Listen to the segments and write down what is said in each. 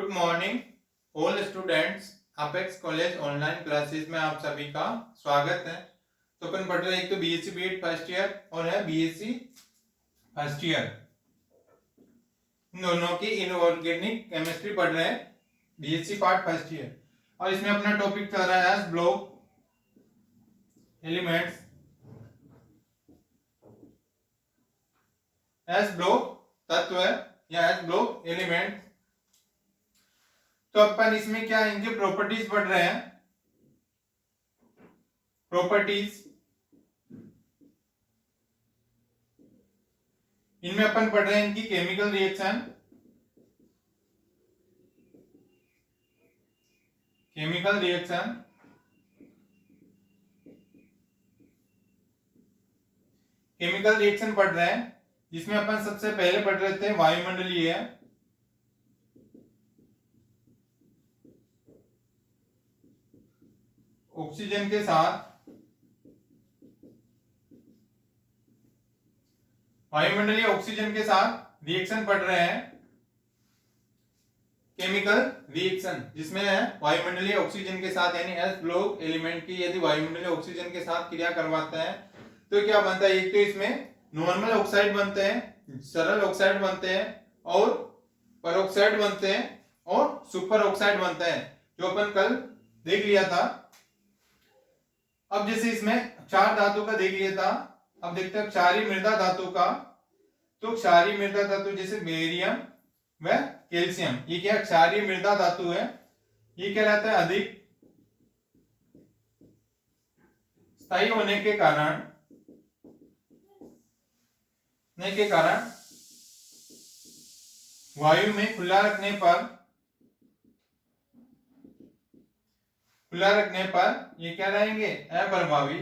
Good morning all students. Apex college online classes में आप सभी का स्वागत है। तो अपन पढ़ रहे हैं, एक तो बीएससी बीएड फर्स्ट ईयर और है बीएससी फर्स्ट ईयर, इन दोनों की इनऑर्गेनिक केमिस्ट्री पढ़ रहे हैं, बीएससी पार्ट फर्स्ट ईयर। और इसमें अपना टॉपिक चल रहा है S block elements, S block तत्व या एस ब्लॉक एलिमेंट। तो अपन इसमें क्या इनके प्रॉपर्टीज पढ़ रहे हैं, प्रॉपर्टीज। इनमें अपन पढ़ रहे हैं इनकी chemical reaction, chemical reaction, chemical reaction पढ़ रहे हैं, जिसमें अपन सबसे पहले पढ़ रहे थे वायुमंडलीय, ऑक्सीजन के साथ, वायुमंडलीय ऑक्सीजन के साथ रिएक्शन पढ़ रहे हैं केमिकल रिएक्शन, जिसमें है वायुमंडलीय ऑक्सीजन के साथ यानी एस ब्लॉक एलिमेंट की यदि वायुमंडलीय ऑक्सीजन के साथ क्रिया करवाता है तो क्या बनता है। एक तो इसमें नॉर्मल ऑक्साइड बनते हैं, सरल ऑक्साइड बनते हैं और पेरोक्साइड बनते हैं और सुपर ऑक्साइड बनते हैं, जो अपन कल देख लिया था। अब जैसे इसमें क्षार धातु का देख लिया था, अब देखते हैं क्षारीय मृदा धातु का। तो क्षारीय मृदा धातु जैसे बेरियम व कैल्शियम, ये क्या क्षारीय मृदा धातु है। ये क्या रहता है, अधिक स्थायी होने के कारण वायु में खुला रखने पर ये क्या रहेंगे, अप्रभावी।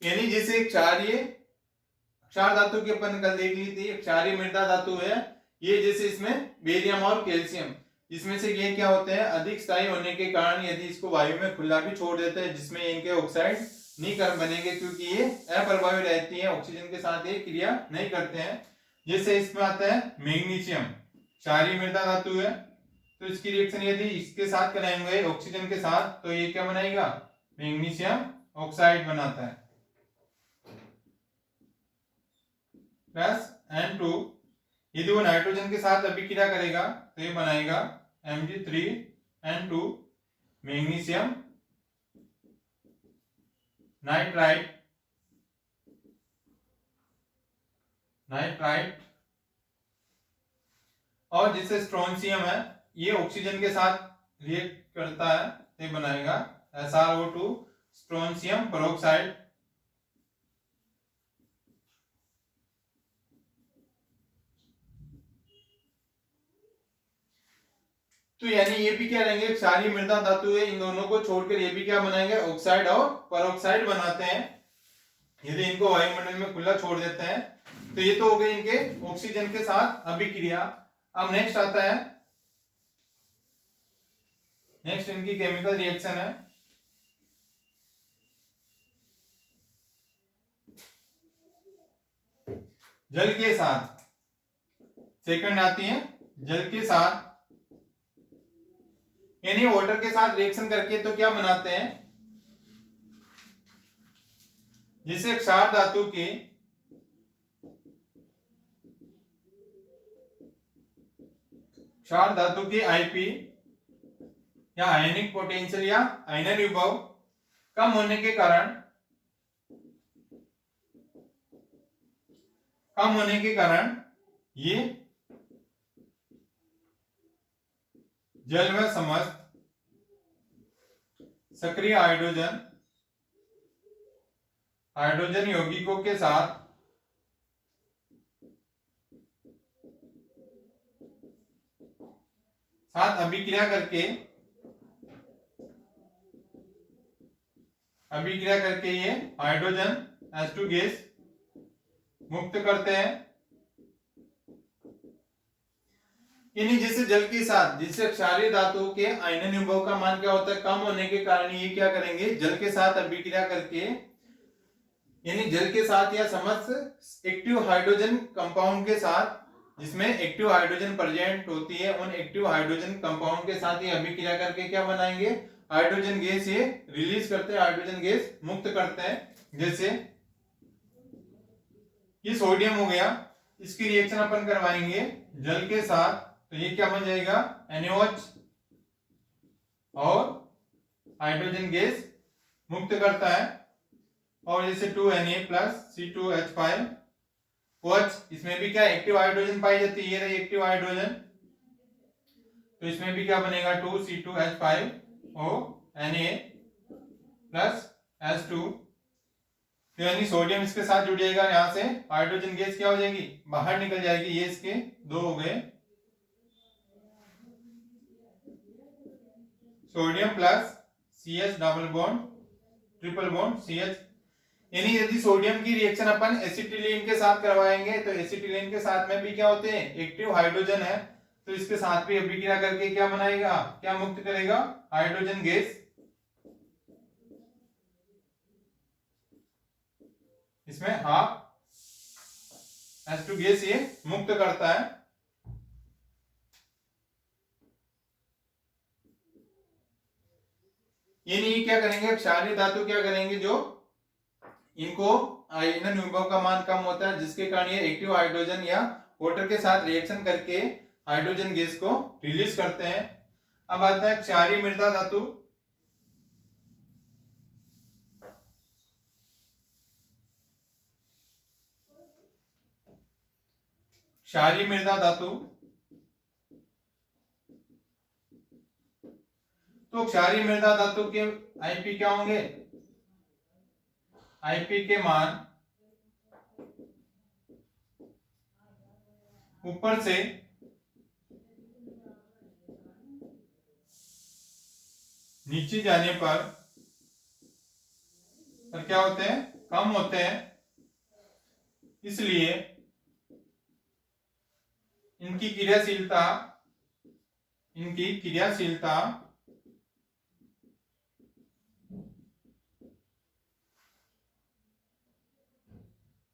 यानी जैसे क्षार धातु की अपन कल देख ली थी, क्षारीय मृदा धातु है ये, जैसे इसमें बेरियम और कैल्शियम, इसमें से ये क्या होते हैं, अधिक स्थायी होने के कारण यदि इसको वायु में खुला भी छोड़ देते हैं जिसमें इनके ऑक्साइड नहीं कर बनेंगे, क्योंकि ये अप्रभावी रहती है, ऑक्सीजन के साथ ये क्रिया नहीं करते हैं। जैसे इसमें आता है मैग्नीशियम, क्षारीय मृदा धातु है, तो इसकी रिएक्शन यदि इसके साथ कराएंगे ऑक्सीजन के साथ तो ये क्या बनाएगा, मैग्नीशियम ऑक्साइड बनाता है प्लस N2। यदि वो नाइट्रोजन के साथ अभिक्रिया करेगा तो ये बनाएगा Mg3N2 मैग्नीशियम नाइट्राइट, और जिससे स्ट्रोंशियम है ये ऑक्सीजन के साथ रिएक्ट करता है तो ये बनाएगा SrO2 स्ट्रोंशियम पेरोक्साइड। तो यानी ये भी क्या रहेंगे, क्षारीय मृदा धातु है, इन दोनों को छोड़कर ये भी क्या बनाएंगे, ऑक्साइड और पेरोक्साइड बनाते हैं यदि इनको वायुमंडल में खुला छोड़ देते हैं। तो ये तो हो गई इनके ऑक्सीजन के साथ अभिक्रिया। अब नेक्स्ट आता है, नेक्स्ट इनकी केमिकल रिएक्शन है जल के साथ। सेकंड आती है जल के साथ, यानी वाटर के साथ रिएक्शन करके तो क्या बनाते हैं, जिसे क्षार धातु की आईपी या आयनिक पोटेंशियल या आयनन विभव कम होने के कारण ये जल व समस्त सक्रिय हाइड्रोजन यौगिकों के साथ अभिक्रिया करके ये हाइड्रोजन H2 गैस मुक्त करते हैं। यानी जैसे जल के साथ, जिससे क्षारीय धातु के आयनन विभव का मान क्या होता है, कम होने के कारण ये क्या करेंगे, जल के साथ अभिक्रिया करके, यानी जल के साथ या समस्त एक्टिव हाइड्रोजन कंपाउंड के साथ जिसमें एक्टिव हाइड्रोजन प्रेजेंट होती है, उन एक्टिव हाइड्रोजन कंपाउंड के साथ ये अभिक्रिया करके क्या बनाएंगे, हाइड्रोजन गैस ये रिलीज करते हैं, हाइड्रोजन गैस मुक्त करते हैं। जैसे ये सोडियम हो गया, इसकी रिएक्शन अपन करवाएंगे जल के साथ, तो ये क्या बन जाएगा, NaOH, और हाइड्रोजन गैस मुक्त करता है। और जैसे 2Na प्लस C2H5 OH, इसमें भी क्या एक्टिव हाइड्रोजन पाई जाती है, ये रही एक्टिव हाइड्रोजन, तो इसमें भी क्या बनेगा 2C2H5O Na प्लस H2, तो यानी सोडियम इसके साथ जुड़ जाएगा, यहां से हाइड्रोजन गैस क्या हो जाएगी, बाहर निकल जाएगी। ये इसके दो हो गए, sodium plus CH double bond triple bond CH। यानी यदि सोडियम की रिएक्शन अपन एसिटिलीन के साथ करवाएंगे तो एसिटिलीन के साथ में भी क्या होते हैं, एक्टिव हाइड्रोजन है, तो इसके साथ भी अभिक्रिया करके क्या बनाएगा, क्या मुक्त करेगा, हाइड्रोजन गैस। इसमें हाफ H2 गैस ये मुक्त करता है। यानी क्या करेंगे, क्षारीय धातु क्या करेंगे, जो इनको आयनन विभव का मान कम होता है, जिसके कारण ये एक्टिव हाइड्रोजन या वाटर के साथ रिएक्शन करके हाइड्रोजन गैस को रिलीज करते हैं। अब आता है क्षारीय मृदा धातु। क्षारीय मृदा धातु, तो क्षारीय मृदा धातु के Ip क्या होंगे, Ip के मान ऊपर से नीचे जाने पर क्या होते हैं, कम होते हैं। इसलिए इनकी क्रियाशीलता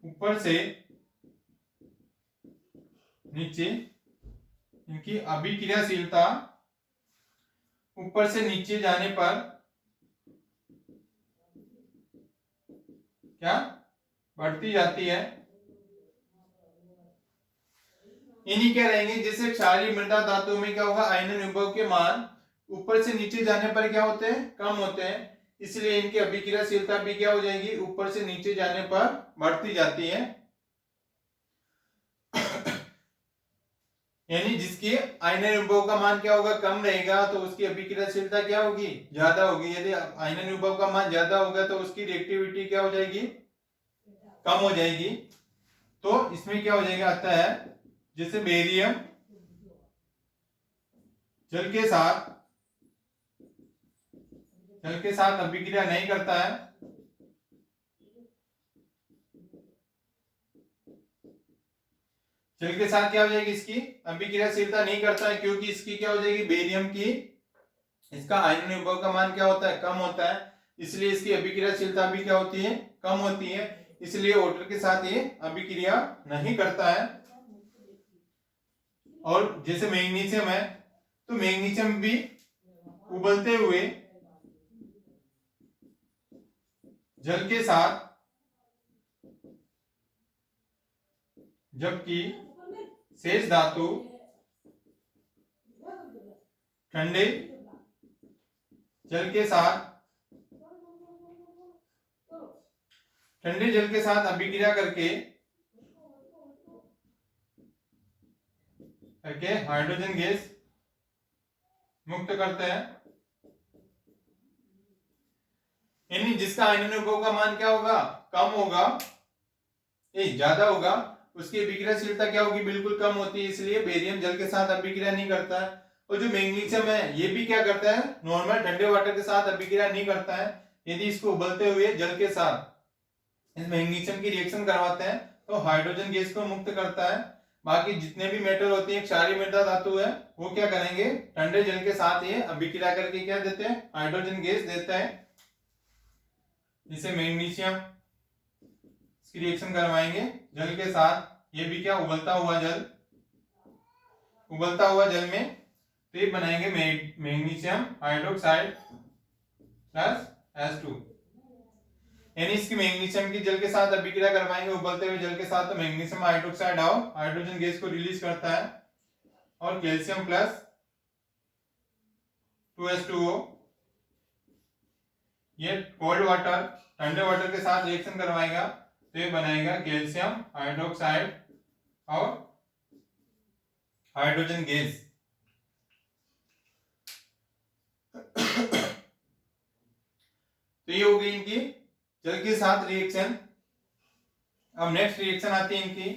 ऊपर से नीचे, इनकी अभिक्रियाशीलता ऊपर से नीचे जाने पर क्या बढ़ती जाती है। इन्हीं क्या रहेंगे, जैसे क्षारीय मृदा धातु में क्या होगा, आयनन विभव के मान ऊपर से नीचे जाने पर क्या होते हैं, कम होते हैं, इसलिए इनकी अभिक्रियाशीलता भी क्या हो जाएगी, ऊपर से नीचे जाने पर बढ़ती जाती है। यानी जिसकी आयनन विभव का मान क्या होगा, कम रहेगा, तो उसकी अभिक्रियाशीलता क्या होगी, ज्यादा होगी। यदि आयनन विभव का मान ज्यादा होगा तो उसकी रिएक्टिविटी क्या हो जाएगी, कम हो जाएगी। तो इसमें क्या हो जाएगा, आता है जैसे बेरियम जल के साथ अभिक्रिया नहीं करता है, जल के साथ क्या हो जाएगी, इसकी अभिक्रियाशीलता नहीं करता है, क्योंकि इसकी क्या हो जाएगी, बेरियम की, इसका आयनन विभव का मान क्या होता है, कम होता है, इसलिए इसकी अभिक्रियाशीलता भी क्या होती है, कम होती है, इसलिए वाटर के साथ ये अभिक्रिया नहीं करता है। और जैसे मैग्नीशियम है, तो मैग्नीशियम भी उबलते हुए जल के साथ, जबकि शेष धातु ठंडे जल के साथ अभिक्रिया करके हाइड्रोजन गैस मुक्त करते हैं। यानी जिसका आयनन विभव का मान क्या होगा, कम होगा, ज्यादा होगा, उसकी अभिक्रियाशीलता क्या होगी, बिल्कुल कम होती है, इसलिए बेरियम जल के साथ अभिक्रिया नहीं करता है। और जो मैग्नीशियम है, ये भी क्या करता है, नॉर्मल ठंडे वाटर के साथ अभिक्रिया नहीं करता है। यदि इसको उबलते हुए जल के साथ इस मैग्नीशियम की रिएक्शन करवाते हैं तो हाइड्रोजन गैस को मुक्त करता है। बाकी जितने भी मेटल होते हैं, क्षारीय मृदा धातु है, वो क्या करेंगे, ठंडे जल के साथ ये अभिक्रिया करके क्या देते हैं, हाइड्रोजन गैस देते हैं। जैसे मैग्नीशियम इसकी रिएक्शन करवाएंगे जल के साथ, ये भी क्या उबलता हुआ जल, उबलता हुआ जल में, तो ये बनाएंगे मैग्नीशियम हाइड्रोक्साइड प्लस H2। यानी इसकी मैग्नीशियम की जल के साथ अभिक्रिया करवाएंगे उबलते हुए जल के साथ, तो मैग्नीशियम हाइड्रोक्साइड और हाइड्रोजन गैस को रिलीज करता है, और कैल्शियम प्लस 2H2O ये कोल्ड वाटर ठंडे वाटर के साथ रिएक्शन करवाएगा, तो ये बनाएगा कैल्शियम हाइड्रोक्साइड और हाइड्रोजन गैस। तो ये हो गई इनकी जल के साथ रिएक्शन। अब नेक्स्ट रिएक्शन आती है इनकी,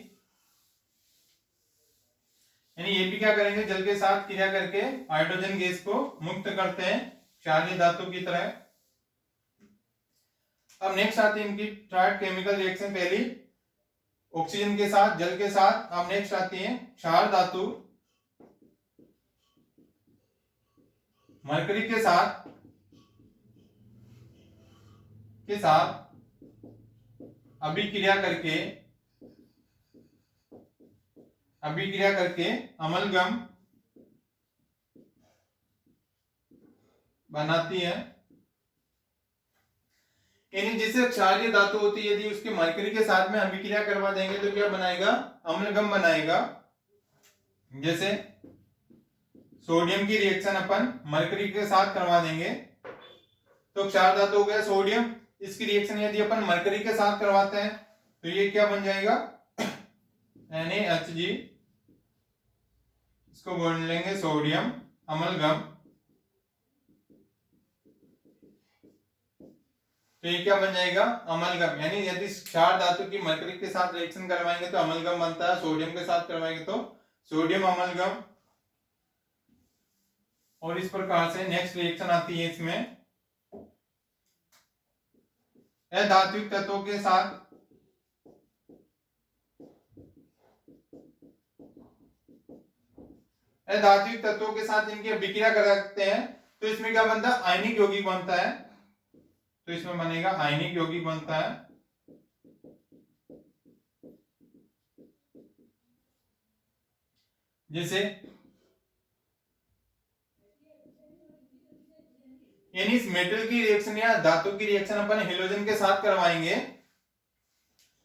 यानी ये भी क्या करेंगे, जल के साथ क्रिया करके हाइड्रोजन गैस को मुक्त करते हैं क्षारीय धातु की तरह। अब नेक्स्ट आती है इनकी थर्ड केमिकल रिएक्शन, पहली ऑक्सीजन के साथ जल के साथ। अब नेक्स्ट आती है क्षार धातु मरकरी के साथ अभिक्रिया करके अमलगम बनाती है। यानी जैसे क्षारीय धातु होती है, यदि उसके मरकरी के साथ में अभिक्रिया करवा देंगे तो क्या बनाएगा, अम्लगम बनाएगा। जैसे सोडियम की रिएक्शन अपन मरकरी के साथ करवा देंगे तो क्षार धातु हो गया सोडियम। इसकी रिएक्शन यदि अपन मरकरी के साथ करवाते हैं तो ये क्या बन जाएगा, NaHG, इसको बोल लेंगे सोडियम अमलगम। तो ये क्या बन जाएगा, अमलगम। यानी यदि क्षार धातु की मरकरी के साथ रिएक्शन करवाएंगे तो अमलगम बनता है, सोडियम के साथ करवाएंगे तो सोडियम अमलगम। और इस प्रकार से नेक्स्ट रिएक्शन आती है इसमें अधात्विक तत्वों के साथ इनकी अभिक्रिया कराते हैं तो इसमें क्या बनता है, आयनिक यौगिक बनता है। तो इसमें बनेगा आयनिक यौगिक बनता है। जैसे यानी इस मेटल की रिएक्शन या धातु की रिएक्शन अपन हेलोजन के साथ करवाएंगे,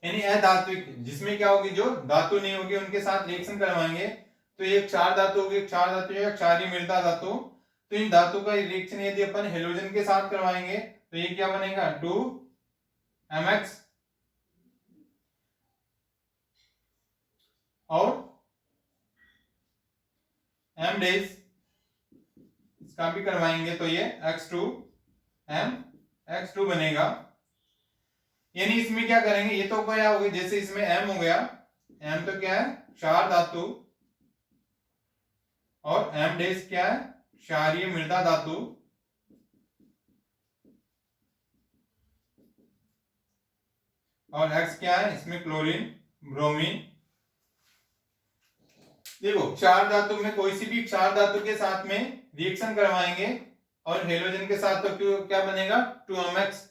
यानी अधात्विक जिसमें क्या होगी, जो धातु नहीं होगी उनके साथ रिएक्शन करवाएंगे तो ये क्षार धातु होगी, क्षार धातु या क्षारीय मृदा धातु। तो इन धातु का रिएक्शन यदि अपन हेलोजन के साथ करवाएंगे तो ये क्या बनेगा, 2MX और M डैश इसका भी करवाएंगे तो ये X2M बनेगा। यानी इसमें क्या करेंगे, ये तो क्या हो गया, जैसे इसमें M हो गया, M तो क्या है क्षार धातु और M डैश क्या है क्षारीय मृदा धातु। और X क्या है, इसमें क्लोरीन ब्रोमीन। देखो क्षार धातु में कोई सी भी क्षार धातु के साथ में रिएक्शन करवाएंगे और हेलोजन के साथ तो क्या बनेगा, 2MX।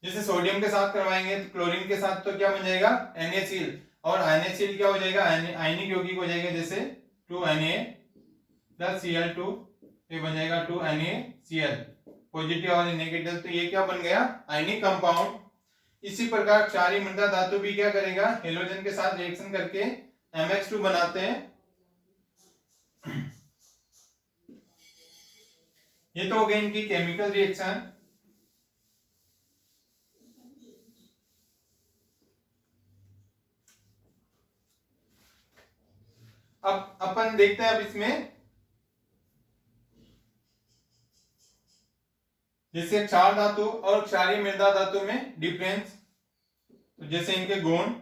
जैसे सोडियम के साथ करवाएंगे तो क्लोरीन के साथ तो क्या बन जाएगा, NaCl। और NaCl क्या हो जाएगा, आयनिक यौगिक हो जाएगा, जैसे 2Na प्लस Cl2, ये बन जाएगा 2NaCl पॉजिटिव और नेगेटिव। तो ये क्या बन गया, आयनिक कंपाउंड। इसी प्रकार क्षारीय मृदा धातु भी क्या करेगा, हेलोजन के साथ रिएक्शन करके MX2 बनाते हैं। ये तो हो गई इनकी केमिकल रिएक्शन। अब अपन देखते हैं अब इसमें जैसे क्षार धातु और क्षारीय मृदा धातु में डिफरेंस। तो जैसे इनके गुण,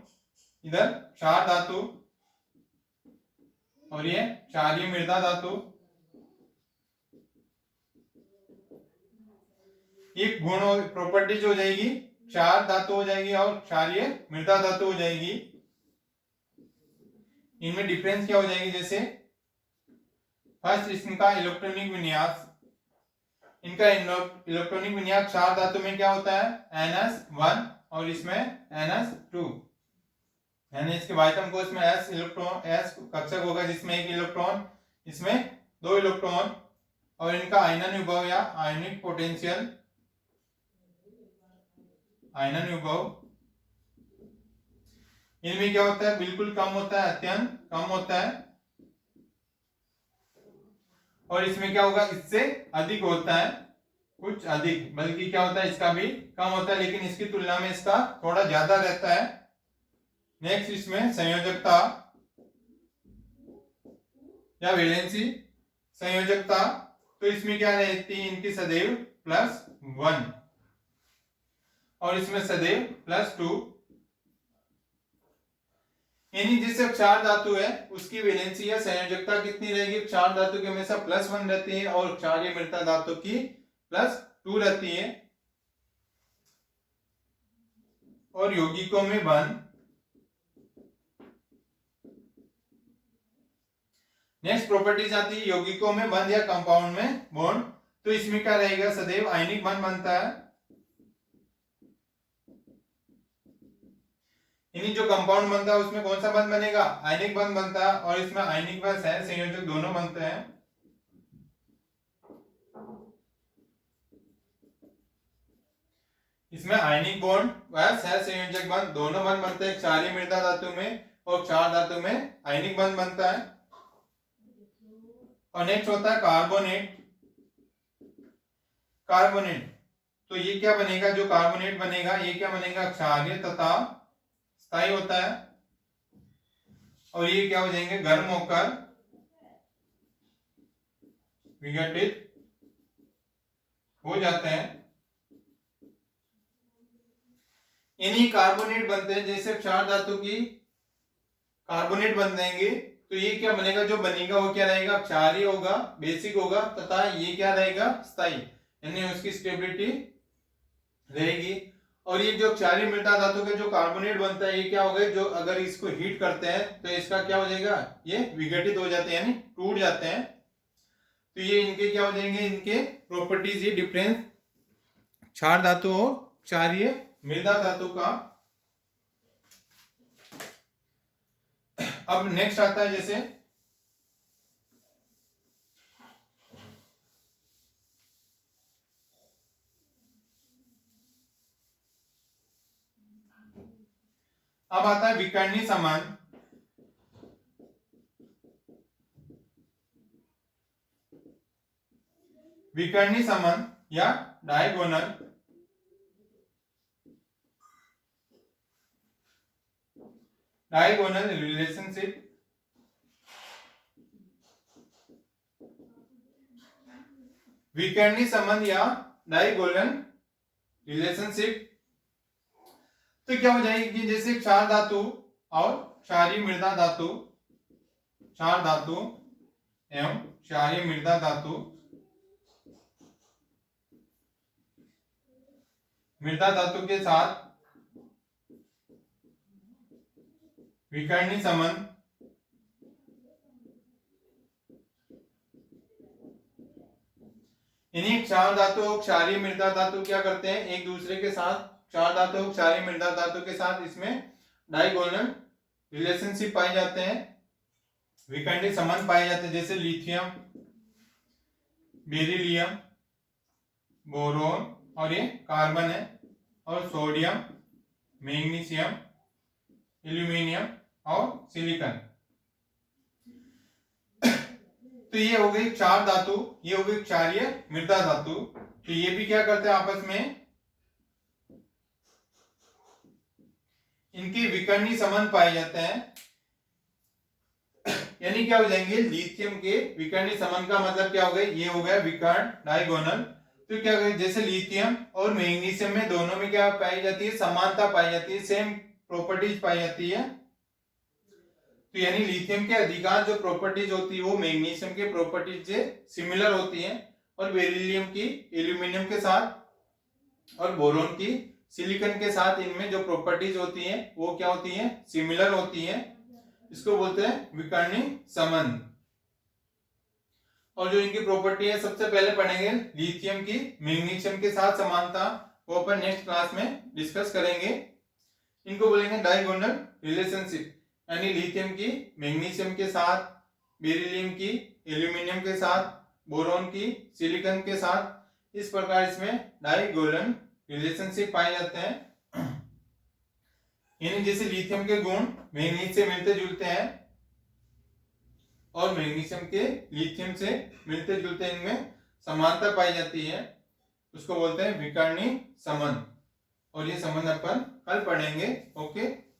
इधर क्षार धातु और ये क्षारीय मृदा धातु, एक गुण प्रॉपर्टीज हो जाएगी, क्षार धातु हो जाएगी और क्षारीय मृदा धातु हो जाएगी। इनमें डिफरेंस क्या हो जाएगी, जैसे फर्स्ट इसका इलेक्ट्रॉनिक विन्यास, इनका इलेक्ट्रॉनिक विन्यास क्षार धातु में क्या होता है, NS1 और इसमें NS2। यानी इसके बाह्यतम कोश में s इलेक्ट्रॉन, s कक्षक होगा जिसमें एक इलेक्ट्रॉन, इसमें 2 इलेक्ट्रॉन, और इनका आयनन विभव या आयनिक पोटेंशियल, आयनन विभव इनमें क्या होता है, बिल्कुल कम होता है, अत्यंत कम होता है। और इसमें क्या होगा, इससे अधिक होता है, कुछ अधिक, बल्कि क्या होता है, इसका भी कम होता है, लेकिन इसकी तुलना में इसका थोड़ा ज्यादा रहता है। नेक्स्ट इसमें संयोजकता या वैलेंसी। संयोजकता तो इसमें क्या रहती है, इनकी सदैव +1 और इसमें सदैव +2। यानी जिससे क्षार धातु है उसकी वैलेंसी या संयोजकता कितनी रहेगी, क्षार धातु की हमेशा +1 रहती है और क्षारीय मृता धातु की +2 रहती है। और यौगिकों में बंध, नेक्स्ट प्रॉपर्टीज आती है यौगिकों में बंध या कंपाउंड में बॉन्ड। तो इसमें क्या रहेगा, सदैव आयनिक बंध बनता है, यानी जो कंपाउंड बनता है उसमें कौन सा बंध बनेगा, आयनिक बंध बनता है, और इसमें आयनिक व सह संयोजक दोनों बनते हैं। इसमें आयनिक बॉन्ड व सह संयोजक बंध दोनों बंध बनते हैं क्षारीय मृदा धातु में, और क्षार धातु में आयनिक बंध बनता है। और नेक्स्ट होता है कार्बोनेट। कार्बोनेट तो ये क्या बनेगा, जो कार्बोनेट बनेगा ये क्या बनेगा, क्षारीय तथा स्थायी होता है, और ये क्या हो जाएंगे, गर्म होकर विघटित हो जाते हैं। इन्हीं कार्बोनेट बनते हैं, जैसे क्षार धातु की कार्बोनेट बन जाएंगे, तो ये क्या बनेगा, जो बनेगा वो क्या रहेगा, क्षारीय होगा, बेसिक होगा, तथा ये क्या रहेगा, स्थायी, यानी उसकी स्टेबिलिटी रहेगी। और ये जो क्षारीय मृदा धातु के जो कार्बोनेट बनता है ये क्या हो गए, जो अगर इसको हीट करते हैं तो इसका क्या हो जाएगा, ये विघटित हो जाते हैं, यानी टूट जाते हैं। तो ये इनके क्या हो जाएंगे, इनके प्रॉपर्टीज, ये डिफरेंस क्षार धातु और क्षारीय मृदा धातु का। अब नेक्स्ट आता है जैसे अब आता है विकर्णी संबंध। विकर्णी संबंध या डायगोनल रिलेशनशिप। विकर्णी संबंध या डायगोनल रिलेशनशिप तो क्या हो जाएगी कि जैसे क्षार धातु और क्षारीय मृदा धातु, क्षार धातु एवं क्षारीय मृदा धातु, मृदा धातु के साथ विकर्णी संबंध, इन्हीं क्षार धातु और क्षारीय मृदा धातु क्या करते हैं, एक दूसरे के साथ, क्षार धातु और क्षारीय मृदा धातु के साथ इसमें डायगोनल रिलेशनशिप पाए जाते हैं, विकर्णी संबंध पाए जाते हैं। जैसे लिथियम, बेरिलियम, बोरोन, और ये कार्बन है, और सोडियम, मैग्नीशियम, एल्यूमिनियम और सिलिकॉन। तो ये हो गई क्षार धातु, ये हो गई क्षारीय मृदा धातु। तो ये भी क्या करते हैं, आपस में इनके विकर्णी संबंध पाए जाते हैं। यानी क्या हो जाएंगे, लिथियम के विकर्णी संबंध का मतलब क्या हो गया, ये हो गया विकर्ण डायगोनल। तो क्या हो गया, जैसे लिथियम और मैग्नीशियम में दोनों में क्या पाई जाती है, समानता पाई जाती है, सेम प्रॉपर्टीज पाई जाती है। तो यानी लिथियम के अधिकांश जो प्रॉपर्टीज होती है वो मैग्नीशियम के प्रॉपर्टीज से सिमिलर होती हैं, और बेरिलियम की एल्यूमिनियम के साथ और बोरोन की सिलिकॉन के साथ इनमें जो प्रॉपर्टीज होती हैं वो क्या होती हैं, सिमिलर होती हैं। इसको बोलते हैं विकर्णी संबंध। और जो इनकी प्रॉपर्टी है सबसे पहले पढ़ेंगे लिथियम की मैग्नीशियम के साथ समानता, वो अपन नेक्स्ट क्लास में डिस्कस करेंगे। इनको बोलेंगे डायगोनल रिलेशनशिप, यानी लिथियम की मैग्नीशियम के साथ, बेरिलियम की एल्यूमिनियम के साथ, बोरॉन की सिलिकॉन के साथ, इस प्रकार इसमें डायगोनल रिलेशनशिप पाए जाते हैं। यानी जैसे लिथियम के गुण मैग्नीज से मिलते जुलते हैं और मैग्नीशियम के लिथियम से मिलते जुलते इनमें समानता पाई जाती है, उसको बोलते हैं विकर्णी संबंध। और ये संबंध अपन कल पढ़ेंगे। ओके।